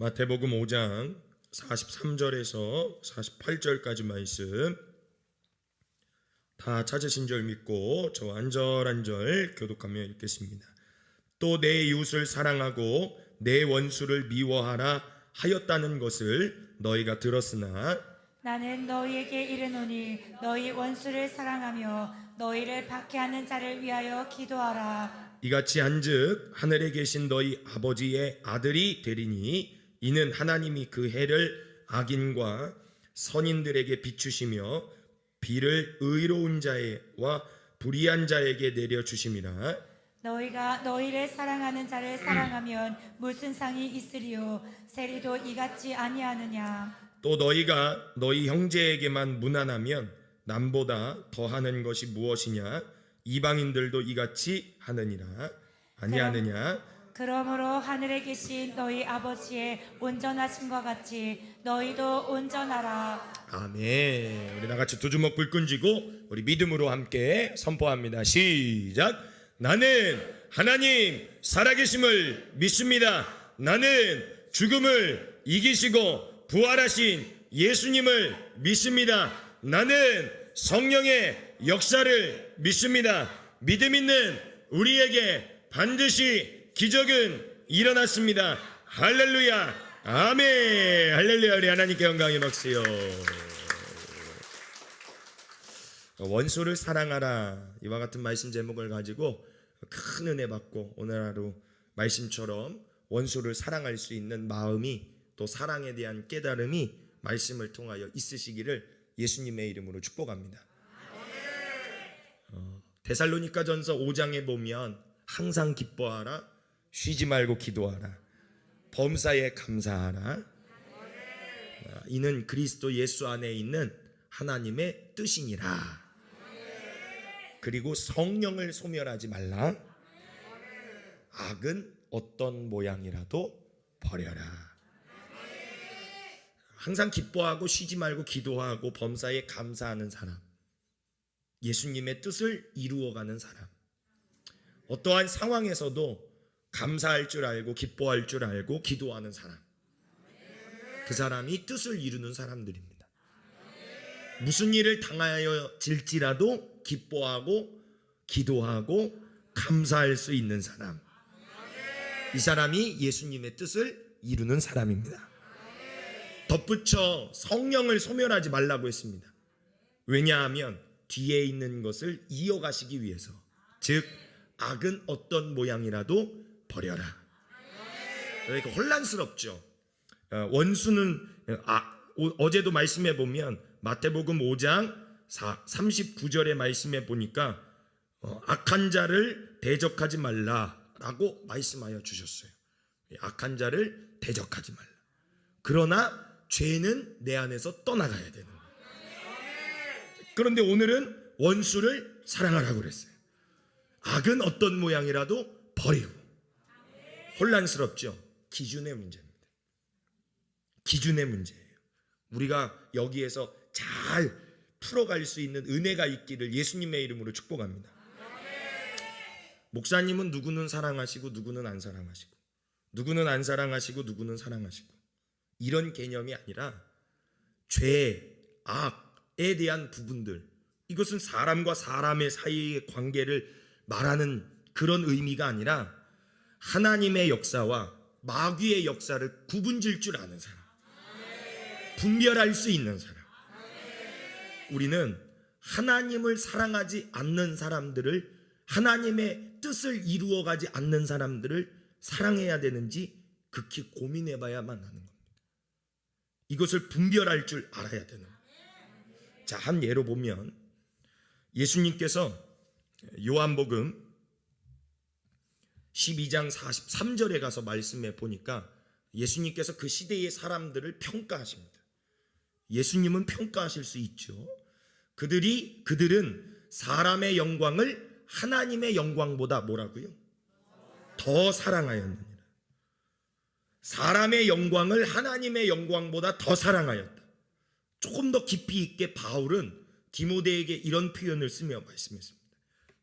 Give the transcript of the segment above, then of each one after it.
마태복음 5장 43절에서 48절까지 말씀 다 찾으신 줄 믿고 저 한 절 한 절 교독하며 읽겠습니다. 또 내 이웃을 사랑하고 내 원수를 미워하라 하였다는 것을 너희가 들었으나 나는 너희에게 이르노니 너희 원수를 사랑하며 너희를 박해하는 자를 위하여 기도하라. 이같이 한즉 하늘에 계신 너희 아버지의 아들이 되리니 이는 하나님이 그 해를 악인과 선인들에게 비추시며 비를 의로운 자와 불의한 자에게 내려주심이라. 너희가 너희를 사랑하는 자를 사랑하면 무슨 상이 있으리요? 세리도 이같이 아니하느냐? 또 너희가 너희 형제에게만 무난하면 남보다 더하는 것이 무엇이냐? 이방인들도 이같이 하느니라. 아니하느냐? 그러므로 하늘에 계신 너희 아버지의 온전하심과 같이 너희도 온전하라. 아멘. 우리 나같이 두 주먹 불끈 쥐고 우리 믿음으로 함께 선포합니다. 시작. 나는 하나님 살아계심을 믿습니다. 나는 죽음을 이기시고 부활하신 예수님을 믿습니다. 나는 성령의 역사를 믿습니다. 믿음 있는 우리에게 반드시 기적은 일어났습니다. 할렐루야. 아멘. 할렐루야. 우리 하나님께 영광의 박수요. 원수를 사랑하라. 이와 같은 말씀 제목을 가지고 큰 은혜 받고 오늘 하루 말씀처럼 원수를 사랑할 수 있는 마음이 또 사랑에 대한 깨달음이 말씀을 통하여 있으시기를 예수님의 이름으로 축복합니다. 데살로니가전서 5장에 보면 항상 기뻐하라, 쉬지 말고 기도하라, 범사에 감사하라. 이는 그리스도 예수 안에 있는 하나님의 뜻이니라. 그리고 성령을 소멸하지 말라. 악은 어떤 모양이라도 버려라. 항상 기뻐하고 쉬지 말고 기도하고 범사에 감사하는 사람, 예수님의 뜻을 이루어가는 사람, 어떠한 상황에서도 감사할 줄 알고 기뻐할 줄 알고 기도하는 사람, 그 사람이 뜻을 이루는 사람들입니다. 무슨 일을 당하여 질지라도 기뻐하고 기도하고 감사할 수 있는 사람, 이 사람이 예수님의 뜻을 이루는 사람입니다. 덧붙여 성령을 소멸하지 말라고 했습니다. 왜냐하면 뒤에 있는 것을 이어가시기 위해서, 즉 악은 어떤 모양이라도 버려라. 그러니까 혼란스럽죠. 원수는 어제도 말씀해 보면 마태복음 5장 39절의 말씀해 보니까 악한 자를 대적하지 말라라고 말씀하여 주셨어요. 악한 자를 대적하지 말라. 그러나 죄는 내 안에서 떠나가야 되는 거예요. 그런데 오늘은 원수를 사랑하라고 그랬어요. 악은 어떤 모양이라도 버리고. 혼란스럽죠. 기준의 문제입니다. 기준의 문제예요. 우리가 여기에서 잘 풀어갈 수 있는 은혜가 있기를 예수님의 이름으로 축복합니다. 목사님은 누구는 사랑하시고 누구는 안 사랑하시고, 누구는 안 사랑하시고 누구는 사랑하시고, 이런 개념이 아니라 죄, 악에 대한 부분들, 이것은 사람과 사람의 사이의 관계를 말하는 그런 의미가 아니라 하나님의 역사와 마귀의 역사를 구분질 줄 아는 사람, 분별할 수 있는 사람. 우리는 하나님을 사랑하지 않는 사람들을, 하나님의 뜻을 이루어가지 않는 사람들을 사랑해야 되는지 극히 고민해봐야만 하는 겁니다. 이것을 분별할 줄 알아야 되는 겁니다. 자, 한 예로 보면 예수님께서 요한복음 12장 43절에 가서 말씀해 보니까 예수님께서 그 시대의 사람들을 평가하십니다. 예수님은 평가하실 수 있죠. 그들은 사람의 영광을 하나님의 영광보다 뭐라고요? 더 사랑하였느니라. 사람의 영광을 하나님의 영광보다 더 사랑하였다. 조금 더 깊이 있게 바울은 디모데에게 이런 표현을 쓰며 말씀했습니다.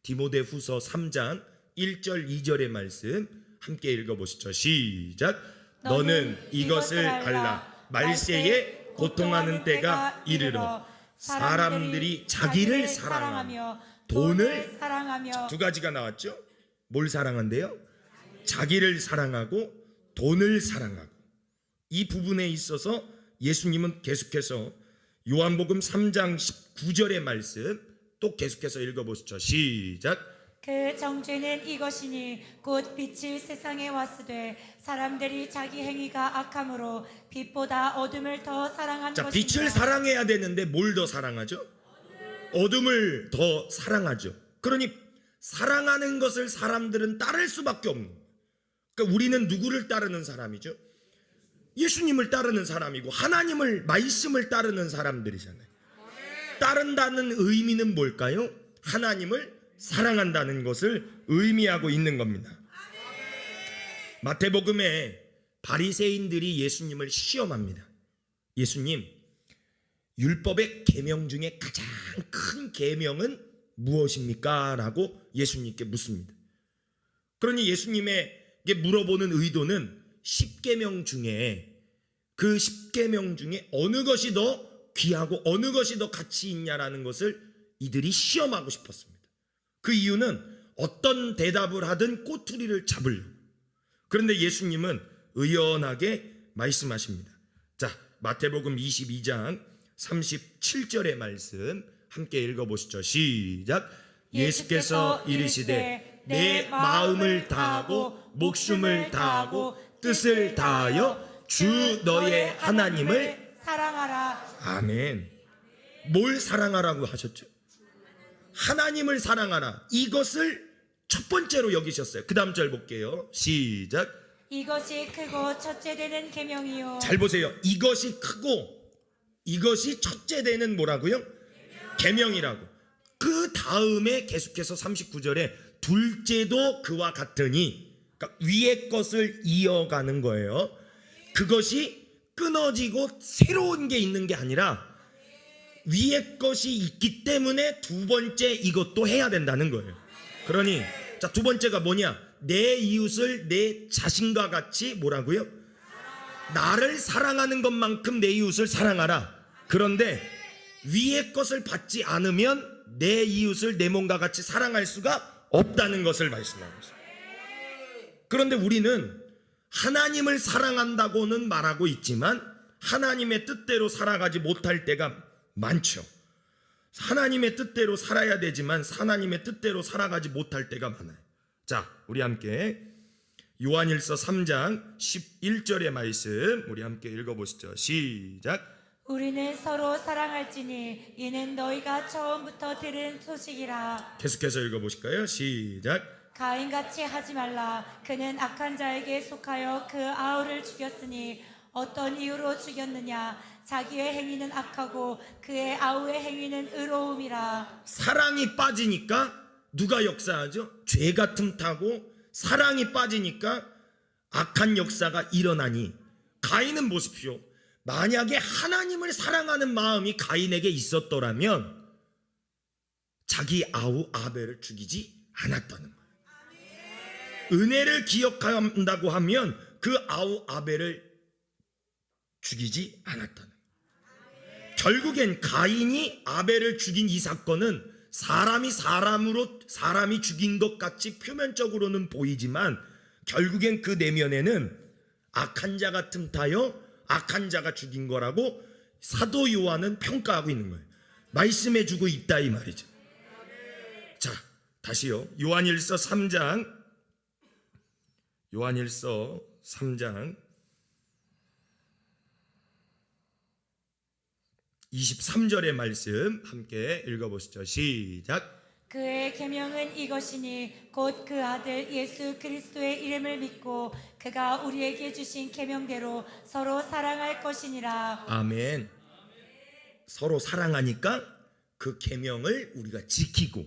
디모데후서 3장 1절 2절의 말씀 함께 읽어보시죠. 시작. 너는 이것을 알라. 말세에 고통하는 때가 이르러 사람들이 자기를 사랑하며 돈을 사랑하며 두 가지가 나왔죠. 뭘 사랑한대요? 자기를 사랑하고 돈을 사랑하고. 이 부분에 있어서 예수님은 계속해서 요한복음 3장 19절의 말씀 또 계속해서 읽어보시죠. 시작. 그 정죄는 이것이니 곧 빛이 세상에 왔으되 사람들이 자기 행위가 악함으로 빛보다 어둠을 더 사랑한 자, 것이니라. 빛을 사랑해야 되는데 뭘 더 사랑하죠? 어둠을 더 사랑하죠. 그러니 사랑하는 것을 사람들은 따를 수밖에 없는 거예요. 그러니까 우리는 누구를 따르는 사람이죠? 예수님을 따르는 사람이고 하나님을 말씀을 따르는 사람들이잖아요. 따른다는 의미는 뭘까요? 하나님을 사랑한다는 것을 의미하고 있는 겁니다. 마태복음에 바리새인들이 예수님을 시험합니다. 예수님, 율법의 계명 중에 가장 큰 계명은 무엇입니까? 라고 예수님께 묻습니다. 그러니 예수님에게 물어보는 의도는 10계명 중에 그 10계명 중에 어느 것이 더 귀하고 어느 것이 더 가치 있냐라는 것을 이들이 시험하고 싶었습니다. 그 이유는 어떤 대답을 하든 꼬투리를 잡으려고. 그런데 예수님은 의연하게 말씀하십니다. 자, 마태복음 22장 37절의 말씀 함께 읽어보시죠. 시작. 예수께서 이르시되 내 마음을 다하고 목숨을 다하고 뜻을 다하여 주 너의 하나님을 사랑하라. 아멘. 뭘 사랑하라고 하셨죠? 하나님을 사랑하라. 이것을 첫 번째로 여기셨어요. 그 다음 절 볼게요. 시작. 이것이 크고 첫째 되는 계명이요. 잘 보세요. 이것이 크고 이것이 첫째 되는 뭐라고요? 계명이라고. 그 다음에 계속해서 39절에 둘째도 그와 같으니, 그러니까 위의 것을 이어가는 거예요. 그것이 끊어지고 새로운 게 있는 게 아니라 위의 것이 있기 때문에 두 번째 이것도 해야 된다는 거예요. 그러니 자, 두 번째가 뭐냐? 내 이웃을 내 자신과 같이 뭐라고요? 나를 사랑하는 것만큼 내 이웃을 사랑하라. 그런데 위의 것을 받지 않으면 내 이웃을 내 몸과 같이 사랑할 수가 없다는 것을 말씀하고 있어요. 그런데 우리는 하나님을 사랑한다고는 말하고 있지만 하나님의 뜻대로 살아가지 못할 때가 많죠. 하나님의 뜻대로 살아야 되지만 하나님의 뜻대로 살아가지 못할 때가 많아요. 자, 우리 함께 요한일서 3장 11절의 말씀 우리 함께 읽어보시죠. 시작. 우리는 서로 사랑할지니 이는 너희가 처음부터 들은 소식이라. 계속해서 읽어보실까요? 시작. 가인같이 하지 말라. 그는 악한 자에게 속하여 그 아우를 죽였으니 어떤 이유로 죽였느냐? 자기의 행위는 악하고 그의 아우의 행위는 의로움이라. 사랑이 빠지니까 누가 역사하죠? 죄가 틈타고 사랑이 빠지니까 악한 역사가 일어나니, 가인은 보십시오. 만약에 하나님을 사랑하는 마음이 가인에게 있었더라면 자기 아우 아벨을 죽이지 않았다는 거예요. 은혜를 기억한다고 하면 그 아우 아벨을 죽이지 않았다는 거예요. 결국엔 가인이 아벨을 죽인 이 사건은 사람이 죽인 것 같이 표면적으로는 보이지만 결국엔 그 내면에는 악한 자가 틈타여 악한 자가 죽인 거라고 사도 요한은 평가하고 있는 거예요. 말씀해주고 있다 이 말이죠. 자, 다시요. 요한일서 3장 23절의 말씀 함께 읽어보시죠. 시작. 그의 계명은 이것이니 곧 그 아들 예수 그리스도의 이름을 믿고 그가 우리에게 주신 계명대로 서로 사랑할 것이니라. 아멘. 서로 사랑하니까 그 계명을 우리가 지키고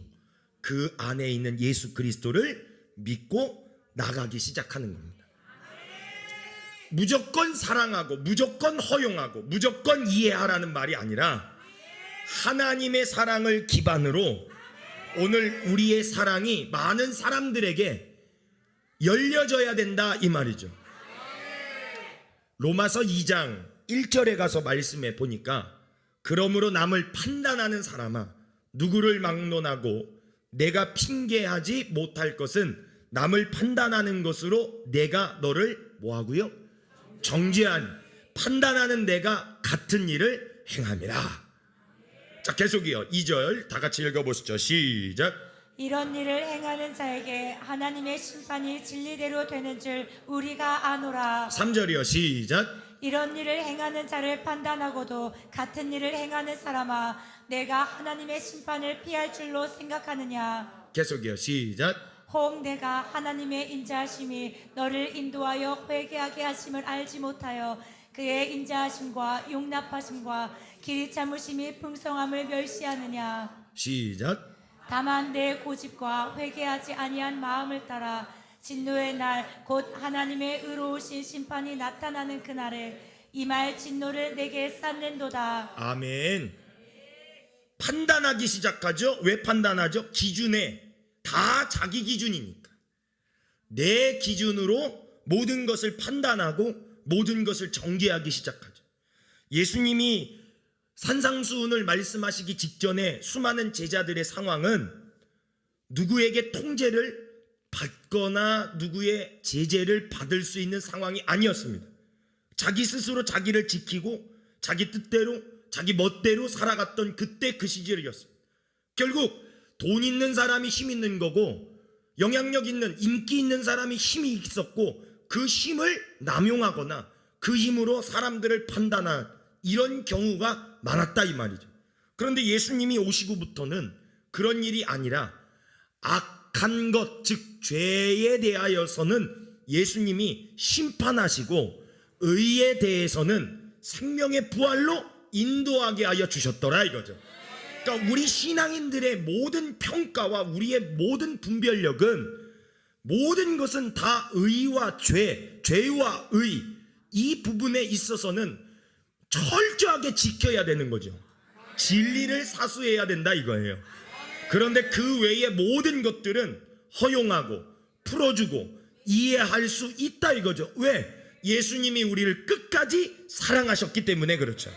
그 안에 있는 예수 그리스도를 믿고 나가기 시작하는 겁니다. 무조건 사랑하고 무조건 허용하고 무조건 이해하라는 말이 아니라 하나님의 사랑을 기반으로 오늘 우리의 사랑이 많은 사람들에게 열려져야 된다 이 말이죠. 로마서 2장 1절에 가서 말씀해 보니까 그러므로 남을 판단하는 사람아 누구를 막론하고 내가 핑계하지 못할 것은 남을 판단하는 것으로 내가 너를 뭐하고요? 정죄하니 판단하는 내가 같은 일을 행함이라. 자, 계속이요. 2절 다 같이 읽어보시죠. 시작. 이런 일을 행하는 자에게 하나님의 심판이 진리대로 되는 줄 우리가 아노라. 3절이요. 시작. 이런 일을 행하는 자를 판단하고도 같은 일을 행하는 사람아 내가 하나님의 심판을 피할 줄로 생각하느냐. 계속이요. 시작. 혹 내가 하나님의 인자하심이 너를 인도하여 회개하게 하심을 알지 못하여 그의 인자하심과 용납하심과 길이 참으심이 풍성함을 멸시하느냐. 시작. 다만 내 고집과 회개하지 아니한 마음을 따라 진노의 날 곧 하나님의 의로우신 심판이 나타나는 그날에 이 말 진노를 내게 쌓는도다. 아멘. 판단하기 시작하죠. 왜 판단하죠? 기준에 다 자기 기준이니까. 내 기준으로 모든 것을 판단하고 모든 것을 정죄하기 시작하죠. 예수님이 산상수훈을 말씀하시기 직전에 수많은 제자들의 상황은 누구에게 통제를 받거나 누구의 제재를 받을 수 있는 상황이 아니었습니다. 자기 스스로 자기를 지키고 자기 뜻대로 자기 멋대로 살아갔던 그때 그 시절이었습니다. 결국 돈 있는 사람이 힘 있는 거고 영향력 있는 인기 있는 사람이 힘이 있었고 그 힘을 남용하거나 그 힘으로 사람들을 판단한 이런 경우가 많았다 이 말이죠. 그런데 예수님이 오시고부터는 그런 일이 아니라 악한 것, 즉 죄에 대하여서는 예수님이 심판하시고 의에 대해서는 생명의 부활로 인도하게 하여 주셨더라 이거죠. 그러니까 우리 신앙인들의 모든 평가와 우리의 모든 분별력은 모든 것은 다 의와 죄와 의 이 부분에 있어서는 철저하게 지켜야 되는 거죠. 진리를 사수해야 된다 이거예요. 그런데 그 외의 모든 것들은 허용하고 풀어주고 이해할 수 있다 이거죠. 왜? 예수님이 우리를 끝까지 사랑하셨기 때문에 그렇죠.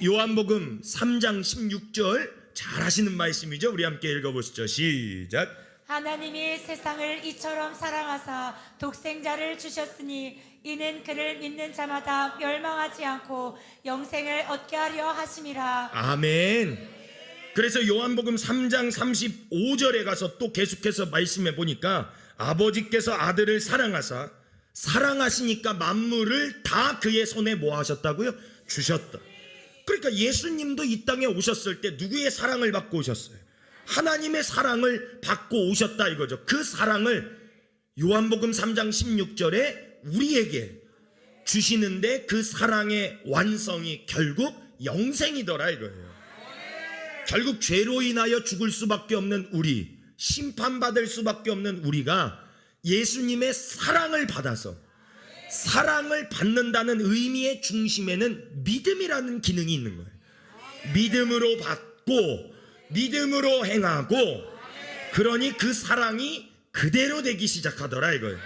요한복음 3장 16절 잘 하시는 말씀이죠. 우리 함께 읽어보시죠. 시작. 하나님이 세상을 이처럼 사랑하사 독생자를 주셨으니 이는 그를 믿는 자마다 멸망하지 않고 영생을 얻게 하려 하심이라. 아멘. 그래서 요한복음 3장 35절에 가서 또 계속해서 말씀해 보니까 아버지께서 아들을 사랑하사 사랑하시니까 만물을 다 그의 손에 뭐 하셨다고요? 주셨다. 그러니까 예수님도 이 땅에 오셨을 때 누구의 사랑을 받고 오셨어요? 하나님의 사랑을 받고 오셨다 이거죠. 그 사랑을 요한복음 3장 16절에 우리에게 주시는데 그 사랑의 완성이 결국 영생이더라 이거예요. 결국 죄로 인하여 죽을 수밖에 없는 우리, 심판받을 수밖에 없는 우리가 예수님의 사랑을 받아서 사랑을 받는다는 의미의 중심에는 믿음이라는 기능이 있는 거예요. 믿음으로 받고 믿음으로 행하고 그러니 그 사랑이 그대로 되기 시작하더라 이거예요.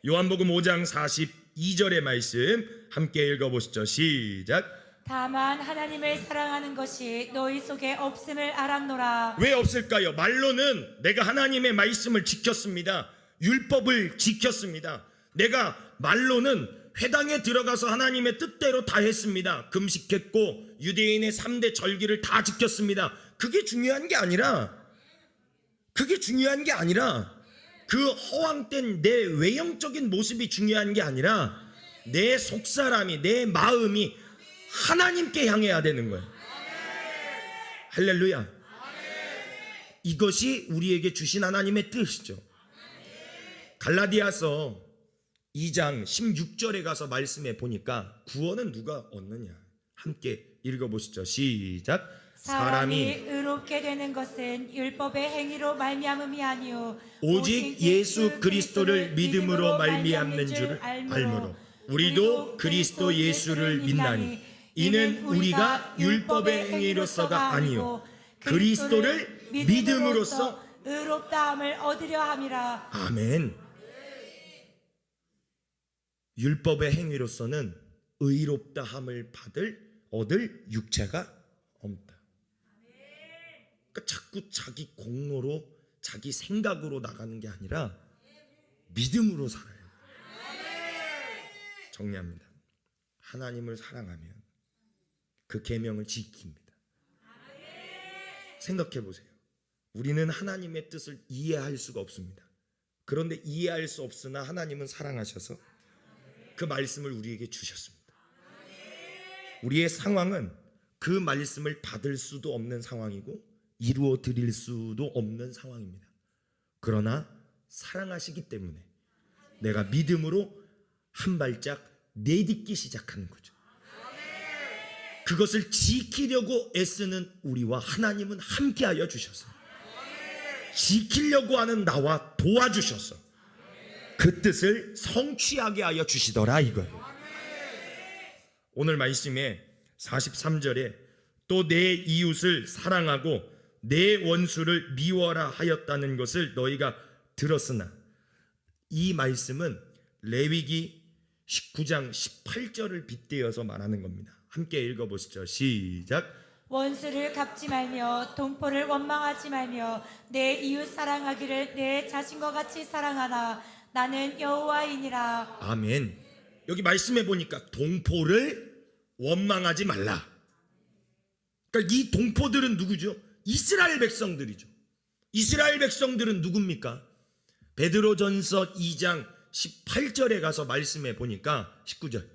요한복음 5장 42절의 말씀 함께 읽어보시죠. 시작. 다만 하나님을 사랑하는 것이 너희 속에 없음을 알았노라. 왜 없을까요? 말로는 내가 하나님의 말씀을 지켰습니다. 율법을 지켰습니다. 내가 말로는 회당에 들어가서 하나님의 뜻대로 다 했습니다. 금식했고 유대인의 3대 절기를 다 지켰습니다. 그게 중요한 게 아니라 그 허황된 내 외형적인 모습이 중요한 게 아니라 내 속사람이 내 마음이 하나님께 향해야 되는 거예요. 할렐루야. 이것이 우리에게 주신 하나님의 뜻이죠. 갈라디아서 2장 16절에 가서 말씀해 보니까 구원은 누가 얻느냐 함께 읽어보시죠. 시작. 사람이 의롭게 되는 것은 율법의 행위로 말미암음이 아니요 오직 예수 그리스도를 믿음으로 말미암는 줄 알므로 우리도 그리스도 예수를 믿나니 이는 우리가 율법의 행위로서가 아니요 그리스도를 믿음으로써 의롭다함을 얻으려 함이라. 아멘. 율법의 행위로서는 의롭다 함을 얻을 육체가 없다. 그러니까 자꾸 자기 공로로 자기 생각으로 나가는 게 아니라 믿음으로 살아요. 정리합니다. 하나님을 사랑하면 그 계명을 지킵니다. 생각해 보세요. 우리는 하나님의 뜻을 이해할 수가 없습니다. 그런데 이해할 수 없으나 하나님은 사랑하셔서 그 말씀을 우리에게 주셨습니다. 우리의 상황은 그 말씀을 받을 수도 없는 상황이고 이루어 드릴 수도 없는 상황입니다. 그러나 사랑하시기 때문에 내가 믿음으로 한 발짝 내딛기 시작하는 거죠. 그것을 지키려고 애쓰는 우리와 하나님은 함께하여 주셔서 지키려고 하는 나와 도와주셔서 그 뜻을 성취하게 하여 주시더라 이거예요. 오늘 말씀에 43절에 또 내 이웃을 사랑하고 내 원수를 미워라 하였다는 것을 너희가 들었으나, 이 말씀은 레위기 19장 18절을 빗대어서 말하는 겁니다. 함께 읽어보시죠. 시작. 원수를 갚지 말며 동포를 원망하지 말며 내 이웃 사랑하기를 내 자신과 같이 사랑하라. 나는 여호와이니라. 아멘. 여기 말씀해 보니까 동포를 원망하지 말라. 그러니까 이 동포들은 누구죠? 이스라엘 백성들이죠. 이스라엘 백성들은 누굽니까? 베드로전서 2장 18절에 가서 말씀해 보니까 19절.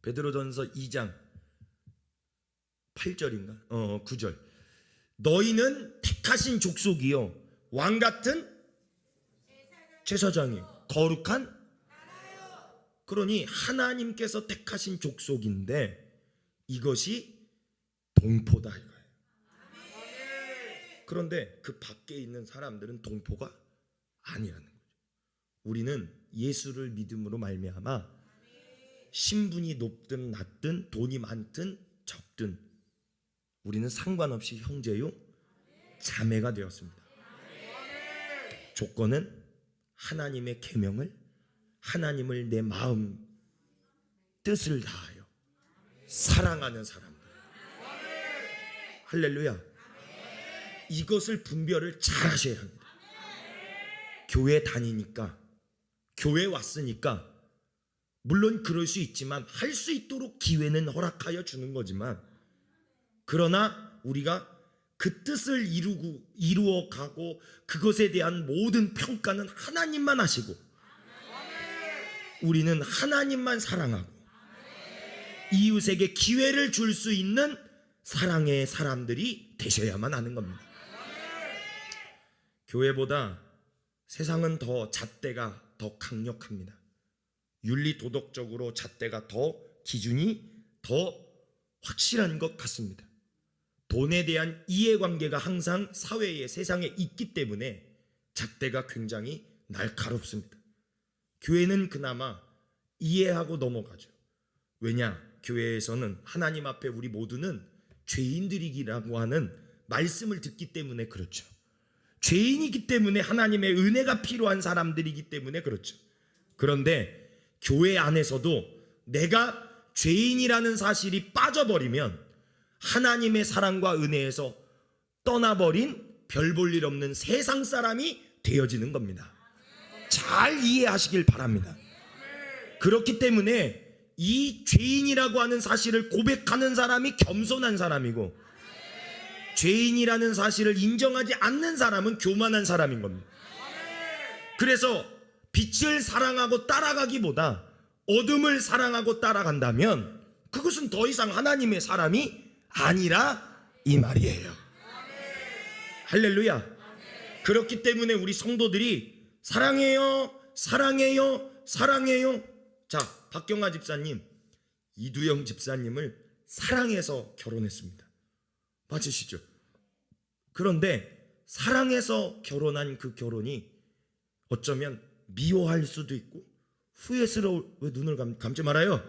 베드로전서 2장 8절인가? 9절. 너희는 택하신 족속이요 왕 같은 제사장이요 거룩한. 그러니 하나님께서 택하신 족속인데 이것이 동포다 이거예요. 그런데 그 밖에 있는 사람들은 동포가 아니라는 거죠. 우리는 예수를 믿음으로 말미암아 신분이 높든 낮든 돈이 많든 적든 우리는 상관없이 형제요 자매가 되었습니다. 조건은 하나님의 계명을, 하나님을 내 마음 뜻을 다하여 사랑하는 사람들. 할렐루야. 이것을 분별을 잘 하셔야 합니다. 교회 다니니까, 교회 왔으니까 물론 그럴 수 있지만 할 수 있도록 기회는 허락하여 주는 거지만, 그러나 우리가 그 뜻을 이루어 가고 그것에 대한 모든 평가는 하나님만 하시고 우리는 하나님만 사랑하고 이웃에게 기회를 줄 수 있는 사랑의 사람들이 되셔야만 하는 겁니다. 교회보다 세상은 더 잣대가 더 강력합니다. 윤리 도덕적으로 잣대가 더 기준이 더 확실한 것 같습니다. 돈에 대한 이해관계가 항상 사회에 세상에 있기 때문에 잣대가 굉장히 날카롭습니다. 교회는 그나마 이해하고 넘어가죠. 왜냐? 교회에서는 하나님 앞에 우리 모두는 죄인들이라고 하는 말씀을 듣기 때문에 그렇죠. 죄인이기 때문에 하나님의 은혜가 필요한 사람들이기 때문에 그렇죠. 그런데 교회 안에서도 내가 죄인이라는 사실이 빠져버리면 하나님의 사랑과 은혜에서 떠나버린 별 볼 일 없는 세상 사람이 되어지는 겁니다. 잘 이해하시길 바랍니다. 그렇기 때문에 이 죄인이라고 하는 사실을 고백하는 사람이 겸손한 사람이고, 죄인이라는 사실을 인정하지 않는 사람은 교만한 사람인 겁니다. 그래서 빛을 사랑하고 따라가기보다 어둠을 사랑하고 따라간다면 그것은 더 이상 하나님의 사람이 아니라 이 말이에요. 할렐루야. 그렇기 때문에 우리 성도들이 사랑해요, 사랑해요, 사랑해요. 자, 박경아 집사님, 이두영 집사님을 사랑해서 결혼했습니다. 맞으시죠? 그런데 사랑해서 결혼한 그 결혼이 어쩌면 미워할 수도 있고 왜 눈을 감지 말아요?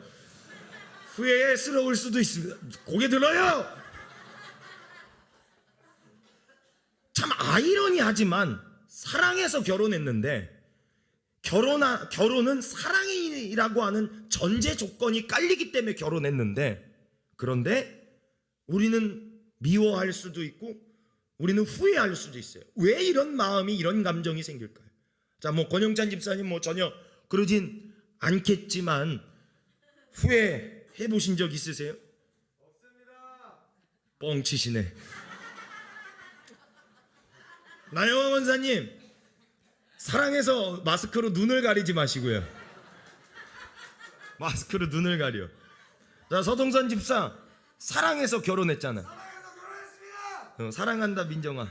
후회스러울 수도 있습니다. 고개 들어요. 참 아이러니하지만 사랑해서 결혼했는데 결혼은 사랑이라고 하는 전제 조건이 깔리기 때문에 결혼했는데, 그런데 우리는 미워할 수도 있고 우리는 후회할 수도 있어요. 왜 이런 마음이, 이런 감정이 생길까요? 자, 뭐 권영찬 집사님 뭐 전혀 그러진 않겠지만 후회해 보신 적 있으세요? 없습니다. 뻥치시네. 나영화 권사님, 사랑해서 마스크로 눈을 가리지 마시고요. 마스크로 눈을 가려. 자, 서동선 집사, 사랑해서 결혼했잖아. 사랑해서 결혼했습니다. 사랑한다 민정아.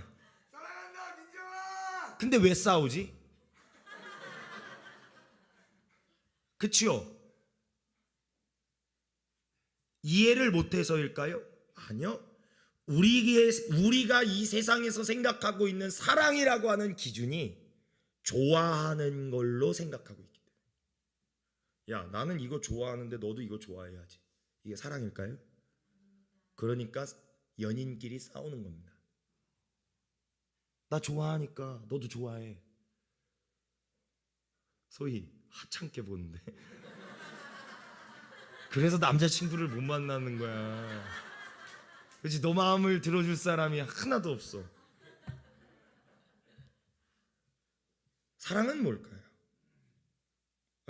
사랑한다 민정아. 근데 왜 싸우지? 그치요? 이해를 못해서일까요? 아니요. 우리가 이 세상에서 생각하고 있는 사랑이라고 하는 기준이 좋아하는 걸로 생각하고 있기 때문에. 야, 나는 이거 좋아하는데 너도 이거 좋아해야지. 이게 사랑일까요? 그러니까 연인끼리 싸우는 겁니다. 나 좋아하니까 너도 좋아해. 소위 하찮게 보는데. 그래서 남자친구를 못 만나는 거야. 그렇지, 너 마음을 들어줄 사람이 하나도 없어. 사랑은 뭘까요?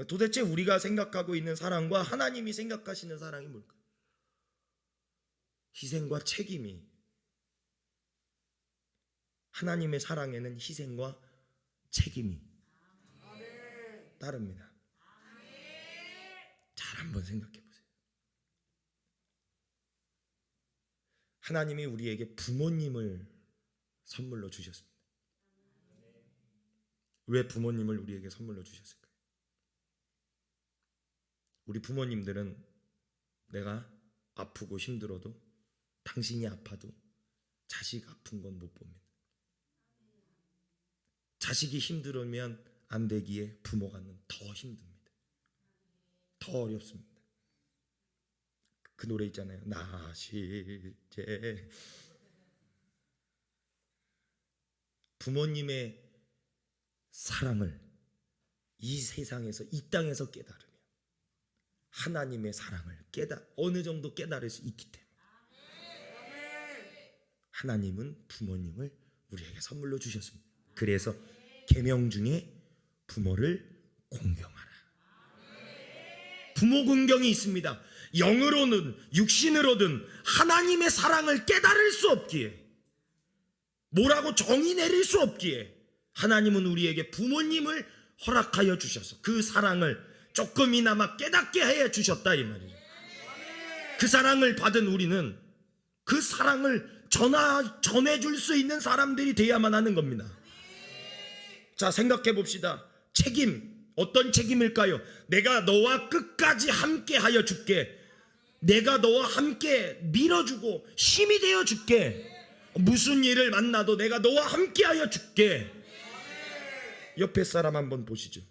도대체 우리가 생각하고 있는 사랑과 하나님이 생각하시는 사랑이 뭘까요? 희생과 책임이, 하나님의 사랑에는 희생과 책임이 따릅니다. 잘 한번 생각해 보세요. 하나님이 우리에게 부모님을 선물로 주셨습니다. 왜 부모님을 우리에게 선물로 주셨을까요? 우리 부모님들은 내가 아프고 힘들어도, 당신이 아파도 자식 아픈 건 못 봅니다. 자식이 힘들면 안 되기에 부모가는 더 힘듭니다. 더 어렵습니다. 그 노래 있잖아요. 나 실제. 부모님의 사랑을 이 세상에서, 이 땅에서 깨달으면 하나님의 사랑을 어느 정도 깨달을 수 있기 때문에 하나님은 부모님을 우리에게 선물로 주셨습니다. 그래서 계명 중에 부모를 공경하라. 부모 공경이 있습니다. 영으로는 육신으로든 하나님의 사랑을 깨달을 수 없기에, 뭐라고 정의 내릴 수 없기에 하나님은 우리에게 부모님을 허락하여 주셔서 그 사랑을 조금이나마 깨닫게 해 주셨다, 이 말이죠. 그 사랑을 받은 우리는 그 사랑을 전해줄 수 있는 사람들이 돼야만 하는 겁니다. 자, 생각해 봅시다. 책임, 어떤 책임일까요? 내가 너와 끝까지 함께 하여 줄게. 내가 너와 함께 밀어주고 힘이 되어 줄게. 무슨 일을 만나도 내가 너와 함께 하여 줄게. 옆에 사람 한번 보시죠.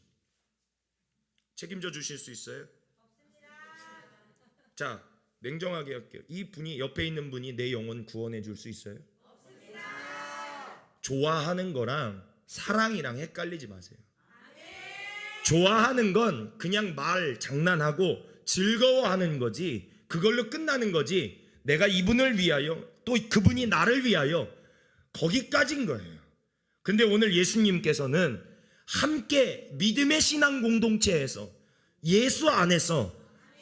책임져 주실 수 있어요? 자, 냉정하게 할게요. 이 분이, 옆에 있는 분이 내 영혼 구원해 줄 수 있어요? 좋아하는 거랑 사랑이랑 헷갈리지 마세요. 좋아하는 건 그냥 말 장난하고 즐거워하는 거지, 그걸로 끝나는 거지, 내가 이분을 위하여 또 그분이 나를 위하여, 거기까지인 거예요. 근데 오늘 예수님께서는 함께 믿음의 신앙 공동체에서, 예수 안에서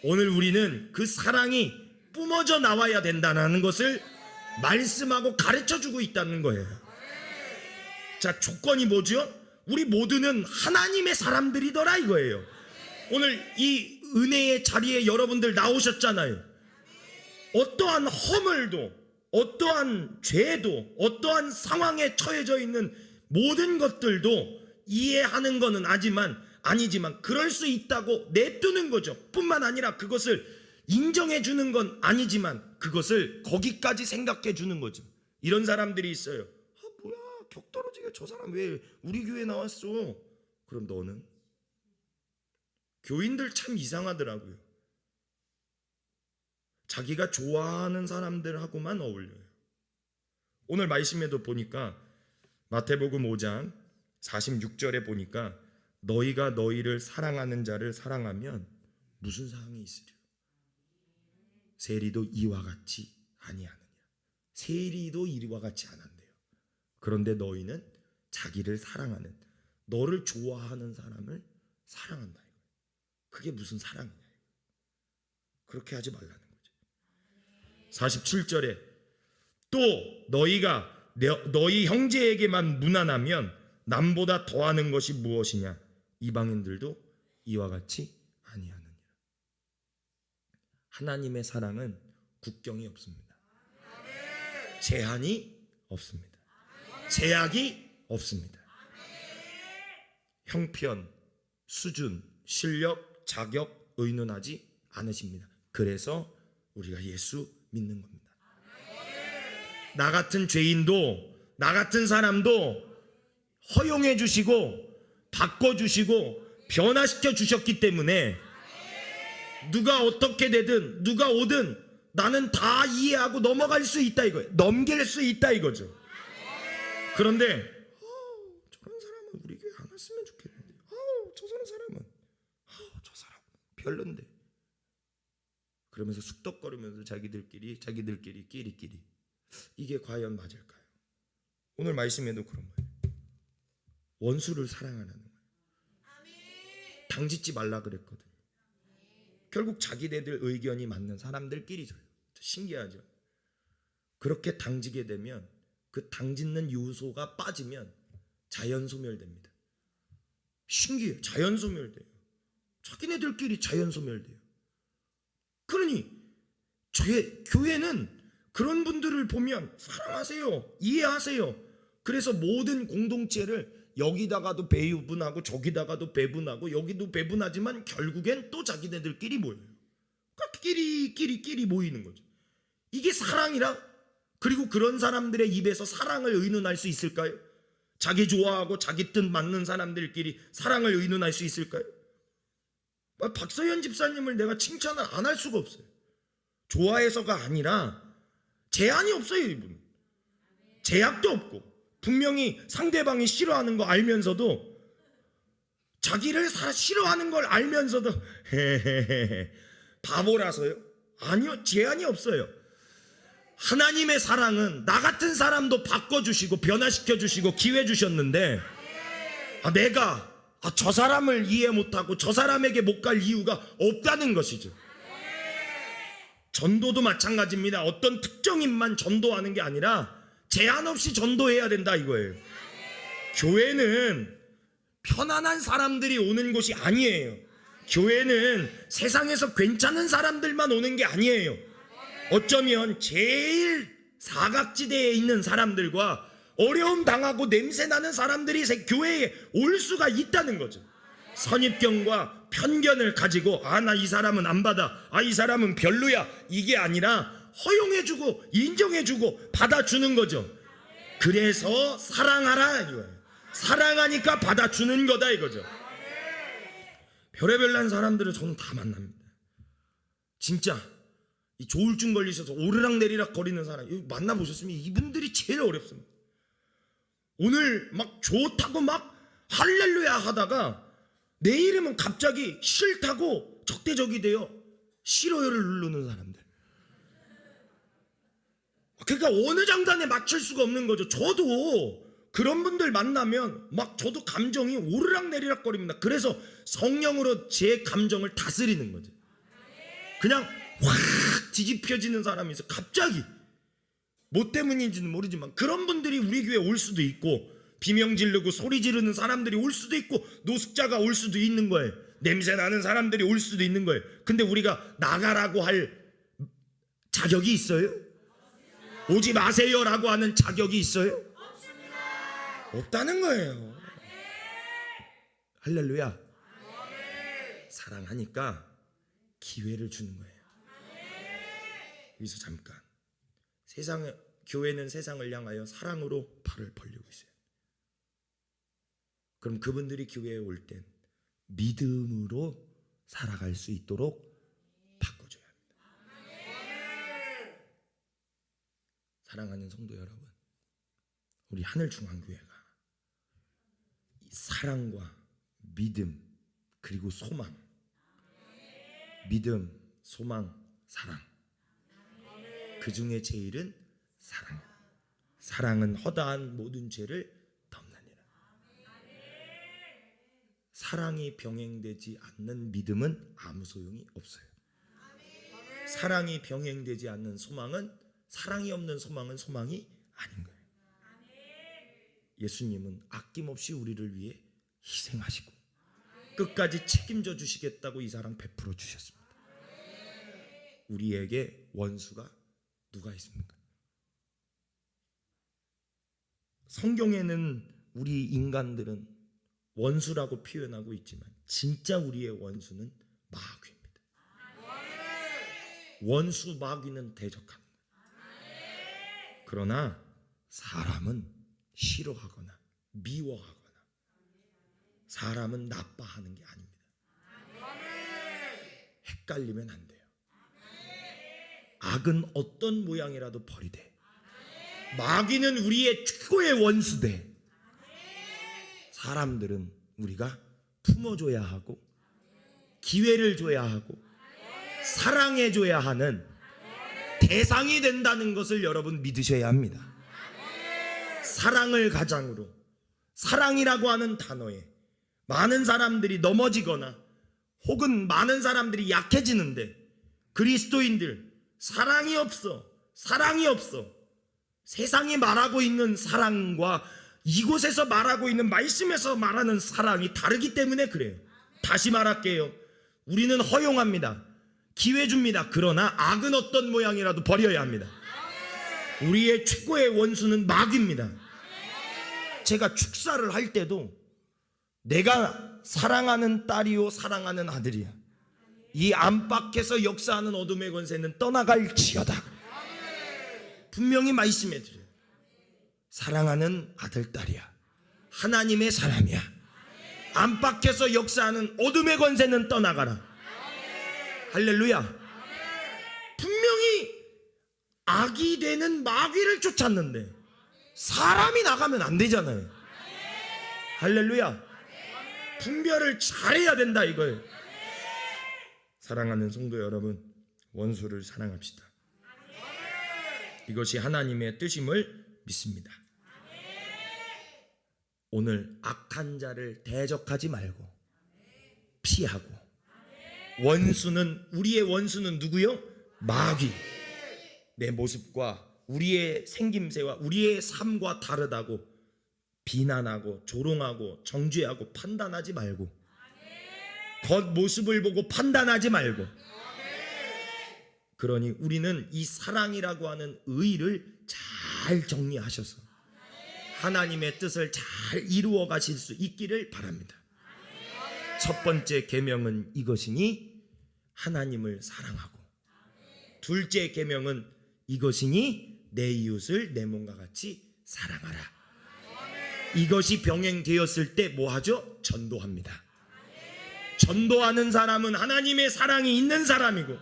오늘 우리는 그 사랑이 뿜어져 나와야 된다는 것을 말씀하고 가르쳐주고 있다는 거예요. 자, 조건이 뭐죠? 우리 모두는 하나님의 사람들이더라 이거예요. 오늘 이 은혜의 자리에 여러분들 나오셨잖아요. 어떠한 허물도, 어떠한 죄도, 어떠한 상황에 처해져 있는 모든 것들도 이해하는 것은 아니지만 그럴 수 있다고 내두는 거죠. 뿐만 아니라 그것을 인정해 주는 건 아니지만 그것을 거기까지 생각해 주는 거죠. 이런 사람들이 있어요. 뭐야, 격떨어지게 저 사람 왜 우리 교회 나왔어? 그럼 너는? 교인들 참 이상하더라고요. 자기가 좋아하는 사람들하고만 어울려요. 오늘 말씀에도 보니까 마태복음 5장 46절에 보니까 너희가 너희를 사랑하는 자를 사랑하면 무슨 사항이 있으랴? 세리도 이와 같이 아니하느냐. 세리도 이와 같이 안 한대요. 그런데 너희는 자기를 사랑하는, 너를 좋아하는 사람을 사랑한다. 그게 무슨 사랑이냐. 그렇게 하지 말라는 거죠. 47절에 또 너희가 너희 형제에게만 무난하면 남보다 더하는 것이 무엇이냐. 이방인들도 이와 같이 아니하느니라. 하나님의 사랑은 국경이 없습니다. 제한이 없습니다. 제약이 없습니다. 형편, 수준, 실력, 자격 의논하지 않으십니다. 그래서 우리가 예수 믿는 겁니다. 나 같은 죄인도, 나 같은 사람도 허용해 주시고 바꿔 주시고 변화시켜 주셨기 때문에 누가 어떻게 되든 누가 오든 나는 다 이해하고 넘어갈 수 있다 이거예요. 넘길 수 있다 이거죠. 그런데 저런 사람은 우리 교회 안 왔으면 좋겠는데, 저런 사람은 저 사람 별론데, 그러면서 쑥덕거리면서 자기들끼리 끼리끼리, 이게 과연 맞을까요? 오늘 말씀에도 그런 거예요. 원수를 사랑하라는 거예요. 당짓지 말라 그랬거든요. 결국 자기네들 의견이 맞는 사람들끼리 져요. 신기하죠? 그렇게 당지게 되면 그 당짓는 요소가 빠지면 자연 소멸됩니다. 신기해요. 자연 소멸돼요. 자기네들끼리 자연 소멸돼요. 그러니 교회는 그런 분들을 보면 사랑하세요, 이해하세요. 그래서 모든 공동체를 여기다가도 배분하고 저기다가도 배분하고 여기도 배분하지만 결국엔 또 자기네들끼리 모여요. 끼리 모이는 거죠. 이게 사랑이라? 그리고 그런 사람들의 입에서 사랑을 의논할 수 있을까요? 자기 좋아하고 자기 뜻 맞는 사람들끼리 사랑을 의논할 수 있을까요? 박서연 집사님을 내가 칭찬을 안 할 수가 없어요. 좋아해서가 아니라 제한이 없어요. 이분 제약도 없고 분명히 상대방이 싫어하는 거 알면서도, 자기를 싫어하는 걸 알면서도 바보라서요? 아니요, 제한이 없어요. 하나님의 사랑은 나 같은 사람도 바꿔주시고 변화시켜주시고 기회 주셨는데, 내가 저 사람을 이해 못하고 저 사람에게 못 갈 이유가 없다는 것이죠. 전도도 마찬가지입니다. 어떤 특정인만 전도하는 게 아니라 제한 없이 전도해야 된다 이거예요. 교회는 편안한 사람들이 오는 곳이 아니에요. 교회는 세상에서 괜찮은 사람들만 오는 게 아니에요. 어쩌면 제일 사각지대에 있는 사람들과 어려움 당하고 냄새나는 사람들이 교회에 올 수가 있다는 거죠. 선입견과 편견을 가지고 나 이 사람은 안 받아, 이 사람은 별로야, 이게 아니라 허용해주고 인정해주고 받아주는 거죠. 그래서 사랑하라 이거예요. 사랑하니까 받아주는 거다 이거죠. 별의별 난 사람들을 저는 다 만납니다. 진짜 이 조울증 걸리셔서 오르락내리락 거리는 사람 만나보셨으면 이분들이 제일 어렵습니다. 오늘 막 좋다고 막 할렐루야 하다가 내일이면 갑자기 싫다고 적대적이 돼요. 싫어요를 누르는 사람들. 그러니까 어느 장단에 맞출 수가 없는 거죠. 저도 그런 분들 만나면 막 저도 감정이 오르락내리락 거립니다. 그래서 성령으로 제 감정을 다스리는 거죠. 그냥 확 뒤집혀지는 사람이 있어. 갑자기 뭐 때문인지는 모르지만 그런 분들이 우리 교회에 올 수도 있고, 비명 지르고 소리 지르는 사람들이 올 수도 있고, 노숙자가 올 수도 있는 거예요. 냄새 나는 사람들이 올 수도 있는 거예요. 근데 우리가 나가라고 할 자격이 있어요? 오지 마세요라고 하는 자격이 있어요? 없다는 거예요. 할렐루야. 사랑하니까 기회를 주는 거예요. 여기서 잠깐, 교회는 세상을 향하여 사랑으로 팔을 벌리고 있어요. 그럼 그분들이 교회에 올 땐 믿음으로 살아갈 수 있도록 바꿔줘야 합니다. 사랑하는 성도 여러분, 우리 하늘중앙교회가 이 사랑과 믿음, 그리고 소망. 믿음, 소망, 사랑. 그 중에 제일은 사랑. 사랑은 허다한 모든 죄를 덮느니라. 사랑이 병행되지 않는 믿음은 아무 소용이 없어요. 사랑이 병행되지 않는 소망은, 사랑이 없는 소망은 소망이 아닌 거예요. 예수님은 아낌없이 우리를 위해 희생하시고 끝까지 책임져 주시겠다고 이 사랑 베풀어 주셨습니다. 우리에게 원수가 누가 있습니까? 성경에는 우리 인간들은 원수라고 표현하고 있지만 진짜 우리의 원수는 마귀입니다. 원수 마귀는 대적합니다. 그러나 사람은 싫어하거나 미워하거나 사람은 나빠하는 게 아닙니다. 헷갈리면 안 돼요. 악은 어떤 모양이라도 버리되 마귀는 우리의 최고의 원수되 사람들은 우리가 품어줘야 하고 기회를 줘야 하고 사랑해줘야 하는 대상이 된다는 것을 여러분 믿으셔야 합니다. 사랑을 가장으로, 사랑이라고 하는 단어에 많은 사람들이 넘어지거나 혹은 많은 사람들이 약해지는데, 그리스도인들 사랑이 없어, 사랑이 없어. 세상이 말하고 있는 사랑과 이곳에서 말하고 있는 말씀에서 말하는 사랑이 다르기 때문에 그래요. 다시 말할게요. 우리는 허용합니다. 기회 줍니다. 그러나 악은 어떤 모양이라도 버려야 합니다. 우리의 최고의 원수는 마귀입니다. 제가 축사를 할 때도 내가 사랑하는 딸이요 사랑하는 아들이야, 이 안팎에서 역사하는 어둠의 권세는 떠나갈지어다. 분명히 말씀해 드려요. 사랑하는 아들 딸이야, 하나님의 사람이야. 안팎에서 역사하는 어둠의 권세는 떠나가라. 할렐루야. 분명히 악이 되는 마귀를 쫓았는데 사람이 나가면 안 되잖아요. 할렐루야. 분별을 잘해야 된다 이거예요. 사랑하는 성도 여러분, 원수를 사랑합시다. 이것이 하나님의 뜻임을 믿습니다. 오늘 악한 자를 대적하지 말고 피하고, 원수는, 우리의 원수는 누구요? 마귀. 내 모습과 우리의 생김새와 우리의 삶과 다르다고 비난하고 조롱하고 정죄하고 판단하지 말고, 겉모습을 보고 판단하지 말고, 그러니 우리는 이 사랑이라고 하는 의를 잘 정리하셔서 하나님의 뜻을 잘 이루어 가실 수 있기를 바랍니다. 첫 번째 계명은 이것이니 하나님을 사랑하고, 둘째 계명은 이것이니 내 이웃을 내 몸과 같이 사랑하라. 이것이 병행되었을 때 뭐하죠? 전도합니다. 전도하는 사람은 하나님의 사랑이 있는 사람이고,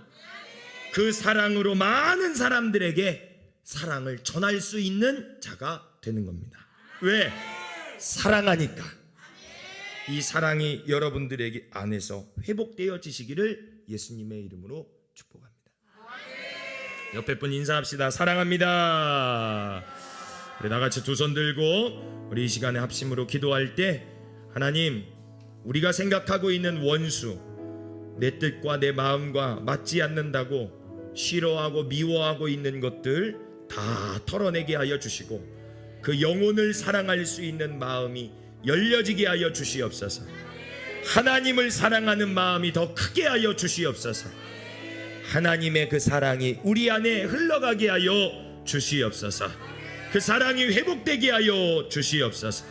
그 사랑으로 많은 사람들에게 사랑을 전할 수 있는 자가 되는 겁니다. 왜? 사랑하니까. 이 사랑이 여러분들에게 안에서 회복되어지시기를 예수님의 이름으로 축복합니다. 옆에 분 인사합시다. 사랑합니다. 우리 나같이 두 손 들고 우리 이 시간에 합심으로 기도할 때, 하나님, 우리가 생각하고 있는 원수, 내 뜻과 내 마음과 맞지 않는다고 싫어하고 미워하고 있는 것들 다 털어내게 하여 주시고, 그 영혼을 사랑할 수 있는 마음이 열려지게 하여 주시옵소서. 하나님을 사랑하는 마음이 더 크게 하여 주시옵소서. 하나님의 그 사랑이 우리 안에 흘러가게 하여 주시옵소서. 그 사랑이 회복되게 하여 주시옵소서.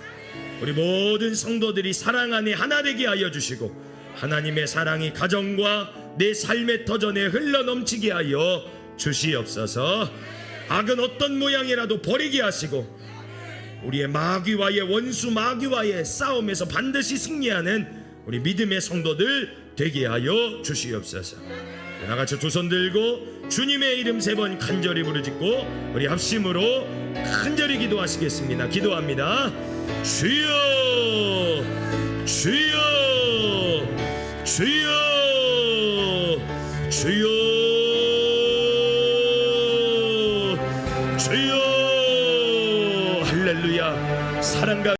우리 모든 성도들이 사랑 안에 하나 되게 하여 주시고, 하나님의 사랑이 가정과 내 삶의 터전에 흘러넘치게 하여 주시옵소서. 악은 어떤 모양이라도 버리게 하시고, 우리의 마귀와의 원수 마귀와의 싸움에서 반드시 승리하는 우리 믿음의 성도들 되게 하여 주시옵소서. 나같이 두 손 들고 주님의 이름 3번 간절히 부르짖고 우리 합심으로 간절히 기도하시겠습니다. 기도합니다. 주여, 주여 주여 주여 주여 할렐루야. 사랑과